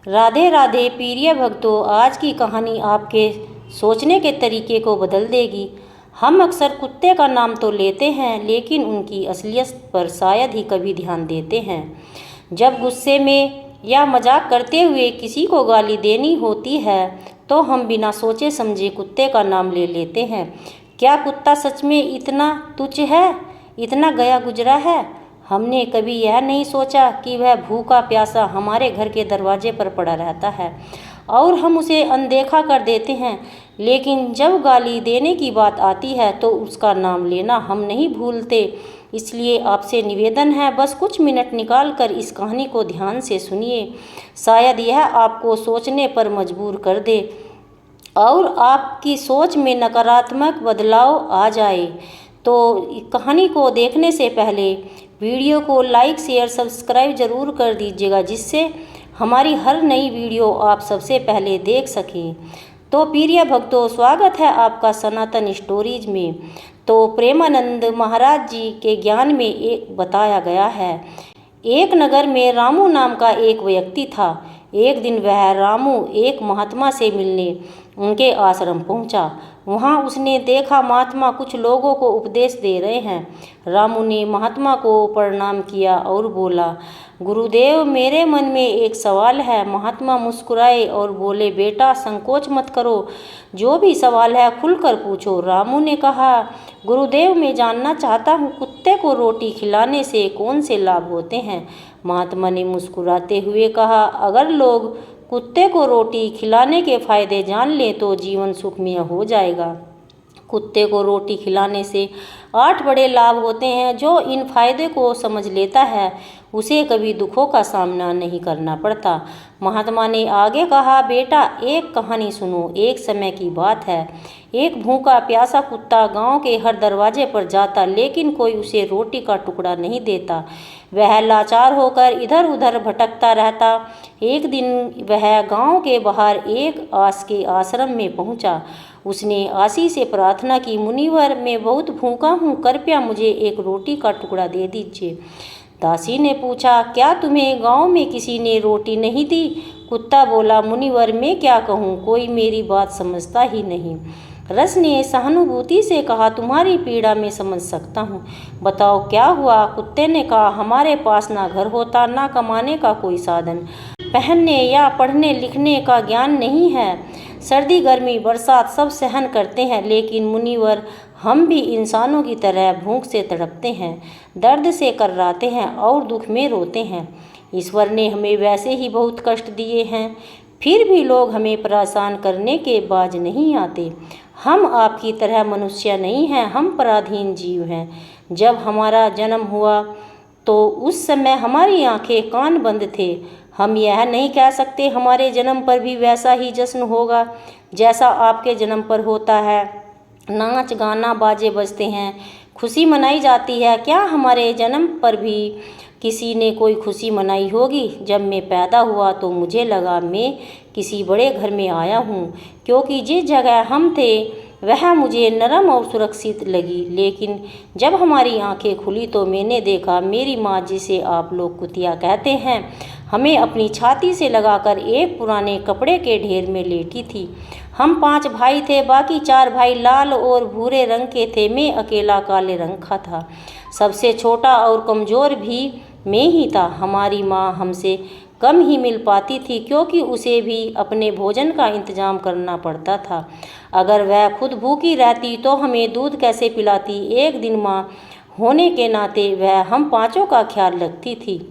राधे राधे प्रिय भक्तों, आज की कहानी आपके सोचने के तरीके को बदल देगी। हम अक्सर कुत्ते का नाम तो लेते हैं, लेकिन उनकी असलियत पर शायद ही कभी ध्यान देते हैं। जब गुस्से में या मजाक करते हुए किसी को गाली देनी होती है तो हम बिना सोचे समझे कुत्ते का नाम ले लेते हैं। क्या कुत्ता सच में इतना तुच्छ है, इतना गया गुजरा है? हमने कभी यह नहीं सोचा कि वह भूखा प्यासा हमारे घर के दरवाजे पर पड़ा रहता है और हम उसे अनदेखा कर देते हैं। लेकिन जब गाली देने की बात आती है तो उसका नाम लेना हम नहीं भूलते। इसलिए आपसे निवेदन है, बस कुछ मिनट निकाल कर इस कहानी को ध्यान से सुनिए। शायद यह आपको सोचने पर मजबूर कर दे और आपकी सोच में नकारात्मक बदलाव आ जाए। तो कहानी को देखने से पहले वीडियो को लाइक शेयर सब्सक्राइब ज़रूर कर दीजिएगा, जिससे हमारी हर नई वीडियो आप सबसे पहले देख सकें। तो प्रिय भक्तों, स्वागत है आपका सनातन स्टोरीज में। तो प्रेमानंद महाराज जी के ज्ञान में एक बताया गया है। एक नगर में रामू नाम का एक व्यक्ति था। एक दिन वह रामू एक महात्मा से मिलने उनके आश्रम पहुंचा। वहां उसने देखा महात्मा कुछ लोगों को उपदेश दे रहे हैं। रामू ने महात्मा को प्रणाम किया और बोला, गुरुदेव, मेरे मन में एक सवाल है। महात्मा मुस्कुराए और बोले, बेटा संकोच मत करो, जो भी सवाल है खुलकर पूछो। रामू ने कहा, गुरुदेव, मैं जानना चाहता हूँ, कुत्ते को रोटी खिलाने से कौन से लाभ होते हैं? महात्मा ने मुस्कुराते हुए कहा, अगर लोग कुत्ते को रोटी खिलाने के फायदे जान लें तो जीवन सुखमय हो जाएगा। कुत्ते को रोटी खिलाने से 8 बड़े लाभ होते हैं। जो इन फायदे को समझ लेता है उसे कभी दुखों का सामना नहीं करना पड़ता। महात्मा ने आगे कहा, बेटा एक कहानी सुनो। एक समय की बात है, एक भूखा प्यासा कुत्ता गांव के हर दरवाजे पर जाता, लेकिन कोई उसे रोटी का टुकड़ा नहीं देता। वह लाचार होकर इधर उधर भटकता रहता। एक दिन वह गांव के बाहर एक आस के आश्रम में पहुंचा। उसने आसी से प्रार्थना की, मुनिवर, मैं बहुत भूखा हूँ, कृपया मुझे एक रोटी का टुकड़ा दे दीजिए। दासी ने पूछा, क्या तुम्हें गांव में किसी ने रोटी नहीं दी? कुत्ता बोला, मुनिवर, मैं क्या कहूँ, कोई मेरी बात समझता ही नहीं। रस ने सहानुभूति से कहा, तुम्हारी पीड़ा मैं समझ सकता हूँ, बताओ क्या हुआ? कुत्ते ने कहा, हमारे पास ना घर होता, ना कमाने का कोई साधन, पहनने या पढ़ने लिखने का ज्ञान नहीं है। सर्दी गर्मी बरसात सब सहन करते हैं, लेकिन मुनिवर, हम भी इंसानों की तरह भूख से तड़पते हैं, दर्द से कर्राते हैं और दुख में रोते हैं। ईश्वर ने हमें वैसे ही बहुत कष्ट दिए हैं, फिर भी लोग हमें परेशान करने के बाज नहीं आते। हम आपकी तरह मनुष्य नहीं हैं, हम पराधीन जीव हैं। जब हमारा जन्म हुआ तो उस समय हमारी आंखें कान बंद थे। हम यह नहीं कह सकते हमारे जन्म पर भी वैसा ही जश्न होगा जैसा आपके जन्म पर होता है। नाच गाना बाजे बजते हैं, खुशी मनाई जाती है। क्या हमारे जन्म पर भी किसी ने कोई खुशी मनाई होगी? जब मैं पैदा हुआ तो मुझे लगा मैं किसी बड़े घर में आया हूँ, क्योंकि जिस जगह हम थे वह मुझे नरम और सुरक्षित लगी। लेकिन जब हमारी आंखें खुली तो मैंने देखा मेरी माँ, जिसे आप लोग कुतिया कहते हैं, हमें अपनी छाती से लगाकर एक पुराने कपड़े के ढेर में लेटी थी। हम 5 भाई थे, बाकी 4 भाई लाल और भूरे रंग के थे। मैं अकेला काले रंग का था। सबसे छोटा और कमज़ोर भी मैं ही था। हमारी माँ हमसे कम ही मिल पाती थी, क्योंकि उसे भी अपने भोजन का इंतजाम करना पड़ता था। अगर वह खुद भूखी रहती तो हमें दूध कैसे पिलाती? एक दिन माँ होने के नाते वह हम 5 का ख्याल रखती थी।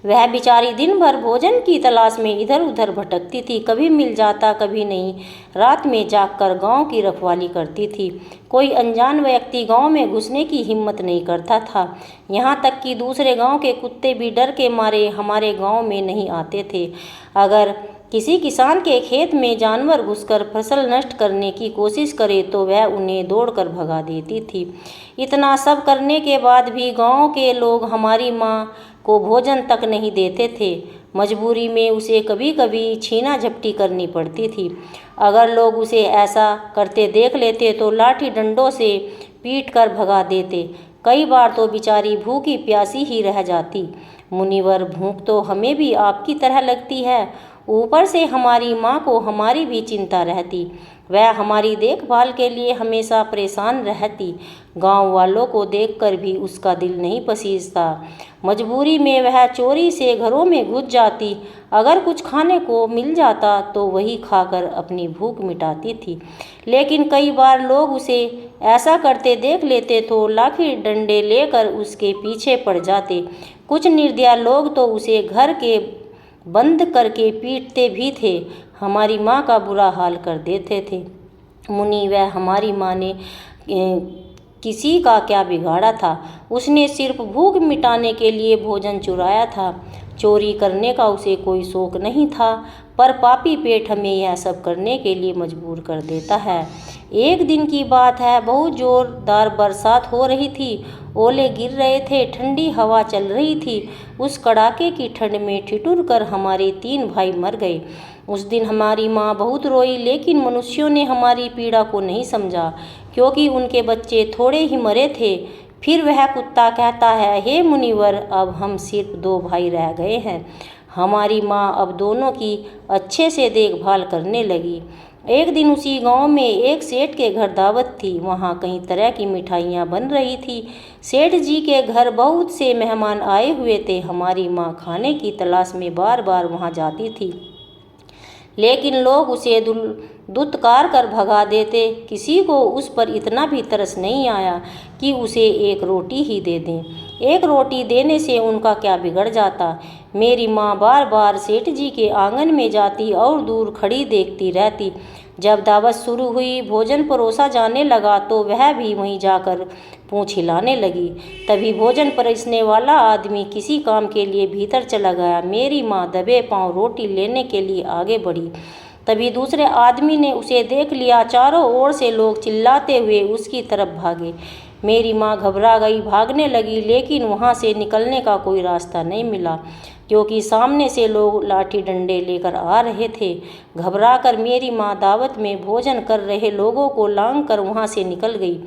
वह बेचारी दिन भर भोजन की तलाश में इधर उधर भटकती थी, कभी मिल जाता कभी नहीं। रात में जागकर गांव की रखवाली करती थी। कोई अनजान व्यक्ति गांव में घुसने की हिम्मत नहीं करता था। यहाँ तक कि दूसरे गांव के कुत्ते भी डर के मारे हमारे गांव में नहीं आते थे। अगर किसी किसान के खेत में जानवर घुसकर फसल नष्ट करने की कोशिश करे तो वह उन्हें दौड़कर भगा देती थी। इतना सब करने के बाद भी गांव के लोग हमारी माँ को भोजन तक नहीं देते थे। मजबूरी में उसे कभी कभी छीना झपटी करनी पड़ती थी। अगर लोग उसे ऐसा करते देख लेते तो लाठी डंडों से पीट कर भगा देते। कई बार तो बेचारी भूखी प्यासी ही रह जाती। मुनिवर, भूख तो हमें भी आपकी तरह लगती है, ऊपर से हमारी माँ को हमारी भी चिंता रहती। वह हमारी देखभाल के लिए हमेशा परेशान रहती। गांव वालों को देखकर भी उसका दिल नहीं पसीजता। मजबूरी में वह चोरी से घरों में घुस जाती। अगर कुछ खाने को मिल जाता तो वही खाकर अपनी भूख मिटाती थी। लेकिन कई बार लोग उसे ऐसा करते देख लेते तो लाठी डंडे लेकर उसके पीछे पड़ जाते। कुछ निर्दयी लोग तो उसे घर के बंद करके पीटते भी थे, हमारी माँ का बुरा हाल कर देते थे। मुनि, वह हमारी माँ ने किसी का क्या बिगाड़ा था? उसने सिर्फ भूख मिटाने के लिए भोजन चुराया था। चोरी करने का उसे कोई शौक नहीं था, पर पापी पेट हमें यह सब करने के लिए मजबूर कर देता है। एक दिन की बात है, बहुत जोरदार बरसात हो रही थी। ओले गिर रहे थे, ठंडी हवा चल रही थी। उस कड़ाके की ठंड में ठिठुर कर हमारे 3 भाई मर गए। उस दिन हमारी माँ बहुत रोई, लेकिन मनुष्यों ने हमारी पीड़ा को नहीं समझा, क्योंकि उनके बच्चे थोड़े ही मरे थे। फिर वह कुत्ता कहता है, हे मुनिवर, अब हम सिर्फ 2 भाई रह गए हैं। हमारी माँ अब दोनों की अच्छे से देखभाल करने लगी। एक दिन उसी गांव में एक सेठ के घर दावत थी। वहाँ कई तरह की मिठाइयाँ बन रही थी। सेठ जी के घर बहुत से मेहमान आए हुए थे। हमारी माँ खाने की तलाश में बार बार वहाँ जाती थी, लेकिन लोग उसे दुत्कार कर भगा देते। किसी को उस पर इतना भी तरस नहीं आया कि उसे एक रोटी ही दे दें। एक रोटी देने से उनका क्या बिगड़ जाता? मेरी माँ बार बार सेठ जी के आंगन में जाती और दूर खड़ी देखती रहती। जब दावत शुरू हुई, भोजन परोसा जाने लगा, तो वह भी वहीं जाकर पूँछ हिलाने लगी। तभी भोजन परोसने वाला आदमी किसी काम के लिए भीतर चला गया। मेरी माँ दबे पांव रोटी लेने के लिए आगे बढ़ी। तभी दूसरे आदमी ने उसे देख लिया। चारों ओर से लोग चिल्लाते हुए उसकी तरफ भागे। मेरी माँ घबरा गई, भागने लगी, लेकिन वहाँ से निकलने का कोई रास्ता नहीं मिला, क्योंकि सामने से लोग लाठी डंडे लेकर आ रहे थे। घबराकर मेरी माँ दावत में भोजन कर रहे लोगों को लांघ कर वहाँ से निकल गई।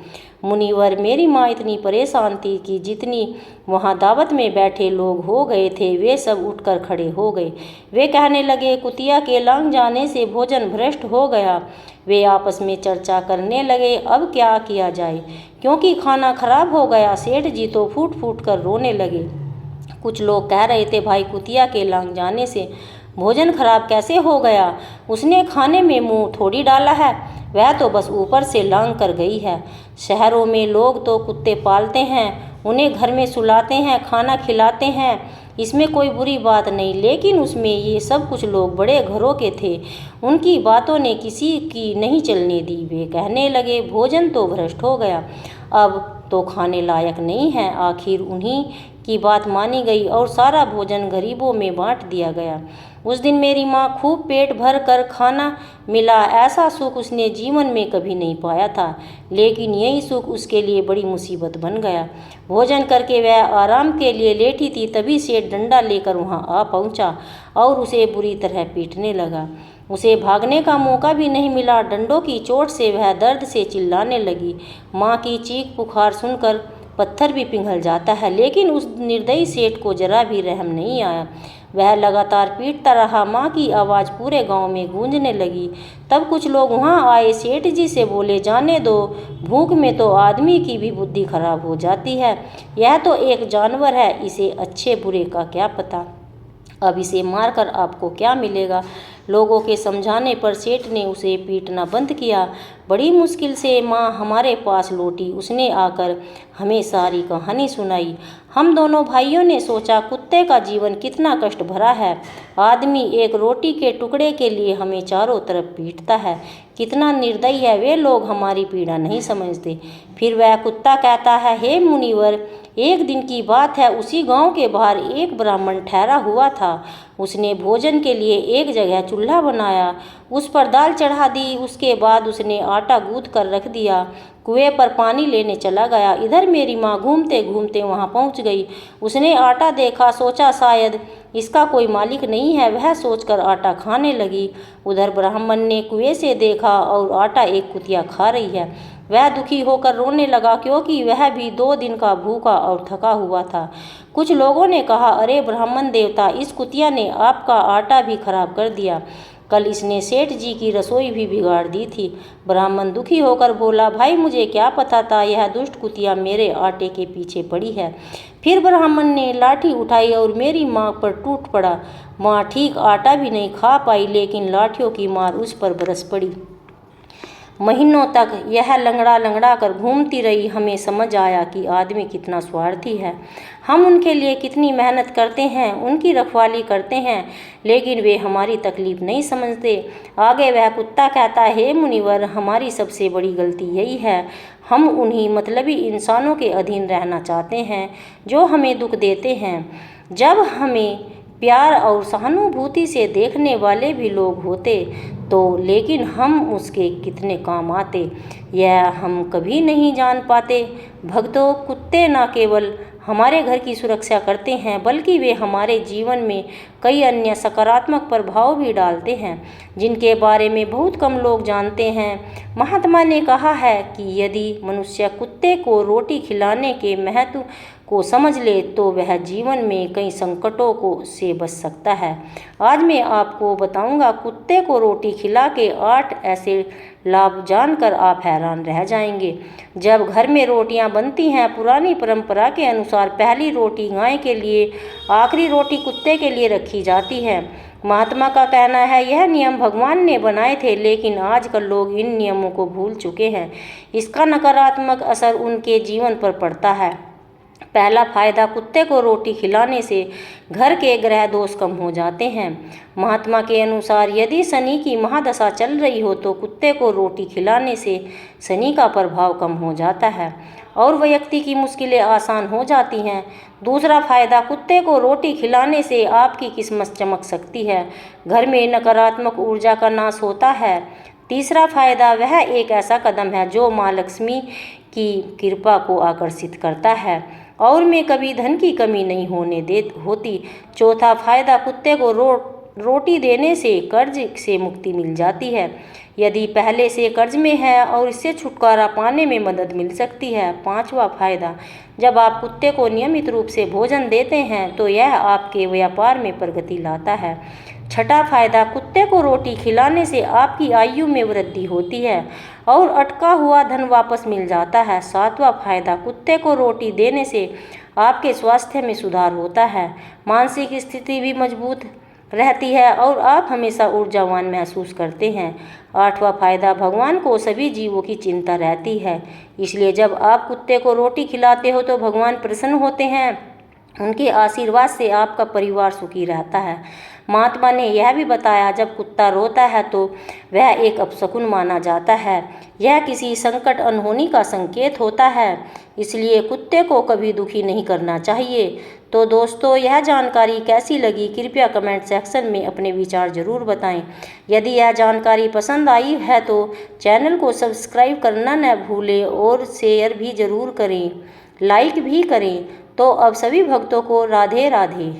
मुनिवर, मेरी माँ इतनी परेशान थी कि जितनी वहाँ दावत में बैठे लोग हो गए थे, वे सब उठकर खड़े हो गए। वे कहने लगे, कुतिया के लांघ जाने से भोजन भ्रष्ट हो गया। वे आपस में चर्चा करने लगे, अब क्या किया जाए, क्योंकि खाना खराब हो गया। सेठ जी तो फूट फूट कर रोने लगे। कुछ लोग कह रहे थे, भाई, कुतिया के लांघ जाने से भोजन खराब कैसे हो गया? उसने खाने में मुंह थोड़ी डाला है, वह तो बस ऊपर से लांघ कर गई है। शहरों में लोग तो कुत्ते पालते हैं, उन्हें घर में सुलाते हैं, खाना खिलाते हैं, इसमें कोई बुरी बात नहीं। लेकिन उसमें ये सब कुछ लोग बड़े घरों के थे, उनकी बातों ने किसी की नहीं चलने दी। वे कहने लगे, भोजन तो भ्रष्ट हो गया, अब तो खाने लायक नहीं है। आखिर उन्हीं की बात मानी गई और सारा भोजन गरीबों में बांट दिया गया। उस दिन मेरी माँ खूब पेट भर कर खाना मिला, ऐसा सुख उसने जीवन में कभी नहीं पाया था। लेकिन यही सुख उसके लिए बड़ी मुसीबत बन गया। भोजन करके वह आराम के लिए लेटी थी, तभी सेठ डंडा लेकर वहाँ आ पहुँचा और उसे बुरी तरह पीटने लगा। उसे भागने का मौका भी नहीं मिला। डंडों की चोट से वह दर्द से चिल्लाने लगी। माँ की चीख पुकार सुनकर पत्थर भी पिघल जाता है, लेकिन उस निर्दयी सेठ को जरा भी रहम नहीं आया। वह लगातार पीटता रहा। माँ की आवाज़ पूरे गांव में गूंजने लगी। तब कुछ लोग वहां आए। सेठ जी से बोले, जाने दो, भूख में तो आदमी की भी बुद्धि खराब हो जाती है। यह तो एक जानवर है, इसे अच्छे बुरे का क्या पता, अब इसे मारकर आपको क्या मिलेगा। लोगों के समझाने पर सेठ ने उसे पीटना बंद किया। बड़ी मुश्किल से माँ हमारे पास लौटी। उसने आकर हमें सारी कहानी सुनाई। हम दोनों भाइयों ने सोचा, कुत्ते का जीवन कितना कष्ट भरा है। आदमी एक रोटी के टुकड़े के लिए हमें चारों तरफ पीटता है। कितना निर्दयी है, वे लोग हमारी पीड़ा नहीं समझते। फिर वह कुत्ता कहता है, हे मुनिवर, एक दिन की बात है, उसी गांव के बाहर एक ब्राह्मण ठहरा हुआ था। उसने भोजन के लिए एक जगह चूल्हा बनाया, उस पर दाल चढ़ा दी। उसके बाद उसने आटा गूंथ कर रख दिया। कुएं पर पानी लेने चला गया। इधर मेरी माँ घूमते घूमते वहाँ पहुँच गई। उसने आटा देखा, सोचा शायद इसका कोई मालिक नहीं है, वह सोचकर आटा खाने लगी। उधर ब्राह्मण ने कुएं से देखा और आटा एक कुतिया खा रही है। वह दुखी होकर रोने लगा, क्योंकि वह भी 2 दिन का भूखा और थका हुआ था। कुछ लोगों ने कहा, अरे ब्राह्मण देवता, इस कुतिया ने आपका आटा भी खराब कर दिया। कल इसने सेठ जी की रसोई भी बिगाड़ दी थी। ब्राह्मण दुखी होकर बोला, भाई मुझे क्या पता था यह दुष्ट कुतिया मेरे आटे के पीछे पड़ी है। फिर ब्राह्मण ने लाठी उठाई और मेरी माँ पर टूट पड़ा। माँ ठीक आटा भी नहीं खा पाई, लेकिन लाठियों की मार उस पर बरस पड़ी। महीनों तक यह लंगड़ा लंगड़ा कर घूमती रही। हमें समझ आया कि आदमी कितना स्वार्थी है। हम उनके लिए कितनी मेहनत करते हैं, उनकी रखवाली करते हैं, लेकिन वे हमारी तकलीफ नहीं समझते। आगे वह कुत्ता कहता, हे मुनिवर, हमारी सबसे बड़ी गलती यही है, हम उन्हीं मतलबी इंसानों के अधीन रहना चाहते हैं जो हमें दुख देते हैं। जब हमें प्यार और सहानुभूति से देखने वाले भी लोग होते तो, लेकिन हम उसके कितने काम आते, यह हम कभी नहीं जान पाते। भक्तों, कुत्ते न केवल हमारे घर की सुरक्षा करते हैं, बल्कि वे हमारे जीवन में कई अन्य सकारात्मक प्रभाव भी डालते हैं, जिनके बारे में बहुत कम लोग जानते हैं। महात्मा ने कहा है कि यदि मनुष्य कुत्ते को रोटी खिलाने के महत्व को समझ ले तो वह जीवन में कई संकटों को से बच सकता है। आज मैं आपको बताऊंगा कुत्ते को रोटी खिला के 8 ऐसे लाभ जानकर आप हैरान रह जाएंगे। जब घर में रोटियां बनती हैं, पुरानी परंपरा के अनुसार पहली रोटी गाय के लिए, आखिरी रोटी कुत्ते के लिए रखी जाती है। महात्मा का कहना है यह नियम भगवान ने बनाए थे, लेकिन आजकल लोग इन नियमों को भूल चुके हैं। इसका नकारात्मक असर उनके जीवन पर पड़ता है। पहला फायदा, कुत्ते को रोटी खिलाने से घर के ग्रह दोष कम हो जाते हैं। महात्मा के अनुसार यदि शनि की महादशा चल रही हो तो कुत्ते को रोटी खिलाने से शनि का प्रभाव कम हो जाता है और व्यक्ति की मुश्किलें आसान हो जाती हैं। दूसरा फायदा, कुत्ते को रोटी खिलाने से आपकी किस्मत चमक सकती है, घर में नकारात्मक ऊर्जा का नाश होता है। तीसरा फायदा, वह एक ऐसा कदम है जो माँ लक्ष्मी की कृपा को आकर्षित करता है और में कभी धन की कमी नहीं होती। चौथा फायदा, कुत्ते को रोटी देने से कर्ज से मुक्ति मिल जाती है, यदि पहले से कर्ज में है, और इससे छुटकारा पाने में मदद मिल सकती है। पांचवा फायदा, जब आप कुत्ते को नियमित रूप से भोजन देते हैं तो यह आपके व्यापार में प्रगति लाता है। छठा फायदा, कुत्ते को रोटी खिलाने से आपकी आयु में वृद्धि होती है और अटका हुआ धन वापस मिल जाता है। सातवां फायदा, कुत्ते को रोटी देने से आपके स्वास्थ्य में सुधार होता है, मानसिक स्थिति भी मजबूत रहती है और आप हमेशा ऊर्जावान महसूस करते हैं। आठवां फायदा, भगवान को सभी जीवों की चिंता रहती है, इसलिए जब आप कुत्ते को रोटी खिलाते हो तो भगवान प्रसन्न होते हैं। उनके आशीर्वाद से आपका परिवार सुखी रहता है। महात्मा ने यह भी बताया, जब कुत्ता रोता है तो वह एक अपशकुन माना जाता है, यह किसी संकट अनहोनी का संकेत होता है, इसलिए कुत्ते को कभी दुखी नहीं करना चाहिए। तो दोस्तों, यह जानकारी कैसी लगी कृपया कमेंट सेक्शन में अपने विचार जरूर बताएं। यदि यह जानकारी पसंद आई है तो चैनल को सब्सक्राइब करना न भूलें और शेयर भी जरूर करें, लाइक भी करें। तो अब सभी भक्तों को राधे राधे।